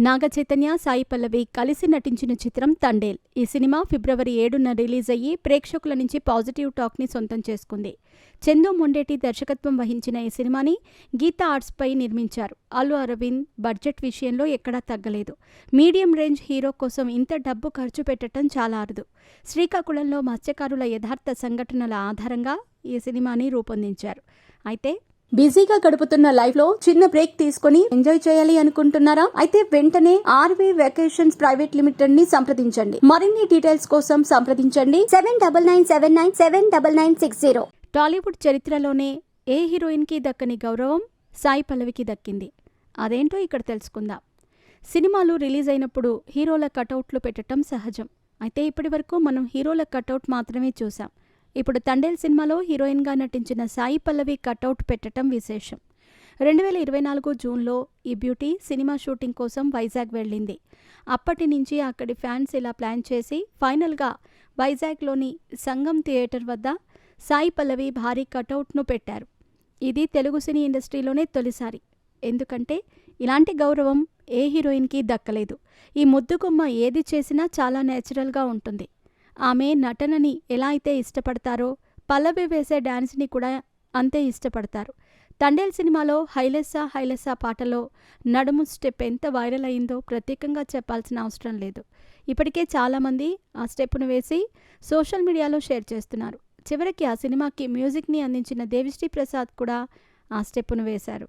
నాగ చైతన్య, సాయి పల్లవి కలిసి నటించిన చిత్రం తండేల్. ఈ సినిమా ఫిబ్రవరి 7న రిలీజ్ అయ్యి ప్రేక్షకుల నుంచి పాజిటివ్ టాక్ని సొంతం చేసుకుంది. చందు మొండేటి దర్శకత్వం వహించిన ఈ సినిమాని గీతా ఆర్ట్స్పై నిర్మించారు. అల్లు అరవింద్ బడ్జెట్ విషయంలో ఎక్కడా తగ్గలేదు. మీడియం రేంజ్ హీరో కోసం ఇంత డబ్బు ఖర్చు పెట్టడం చాలా అరుదు. శ్రీకాకుళంలో మత్స్యకారుల యథార్థ సంఘటనల ఆధారంగా ఈ సినిమాని రూపొందించారు. అయితే బిజీగా గడుపుతున్న లైఫ్ లో చిన్న బ్రేక్ తీసుకుని ఎంజాయ్ చేయాలి అనుకుంటున్నారా? అయితే వెంటనే ఆర్వీ వెకేషన్స్ ప్రైవేట్ లిమిటెడ్ ని సంప్రదించండి. మరిన్ని డీటెయిల్స్ కోసం సంప్రదించండి 7997979960. టాలీవుడ్ చరిత్రలోనే ఏ హీరోయిన్ కి దక్కని గౌరవం సాయి పల్లవికి దక్కింది. అదేంటో ఇక్కడ తెలుసుకుందాం. సినిమాలు రిలీజ్ అయినప్పుడు హీరోల కటౌట్లు పెట్టడం సహజం. అయితే ఇప్పటి వరకు మనం హీరోల కటౌట్ మాత్రమే చూసాం. ఇప్పుడు తండేల్ సినిమాలో హీరోయిన్గా నటించిన సాయి పల్లవి కటౌట్ పెట్టడం విశేషం. 2024 జూన్లో ఈ బ్యూటీ సినిమా షూటింగ్ కోసం వైజాగ్ వెళ్ళింది. అప్పటి నుంచి అక్కడి ఫ్యాన్స్ ఇలా ప్లాన్ చేసి ఫైనల్గా వైజాగ్లోని సంగం థియేటర్ వద్ద సాయి పల్లవి భారీ కటౌట్ను పెట్టారు. ఇది తెలుగు సినీ ఇండస్ట్రీలోనే తొలిసారి. ఎందుకంటే ఇలాంటి గౌరవం ఏ హీరోయిన్కి దక్కలేదు. ఈ ముద్దుగుమ్మ ఏది చేసినా చాలా నేచురల్గా ఉంటుంది. ఆమె నటనని ఎలా అయితే ఇష్టపడతారో పల్లవి వేసే డాన్స్ని కూడా అంతే ఇష్టపడతారు. తండేల్ సినిమాలో హైలెస్సా హైలెస్సా పాటలో నడుము స్టెప్ ఎంత వైరల్ అయిందో ప్రత్యేకంగా చెప్పాల్సిన అవసరం లేదు. ఇప్పటికే చాలామంది ఆ స్టెప్ను వేసి సోషల్ మీడియాలో షేర్ చేస్తున్నారు. చివరికి ఆ సినిమాకి మ్యూజిక్ని అందించిన దేవిశ్రీ ప్రసాద్ కూడా ఆ స్టెప్ను వేశారు.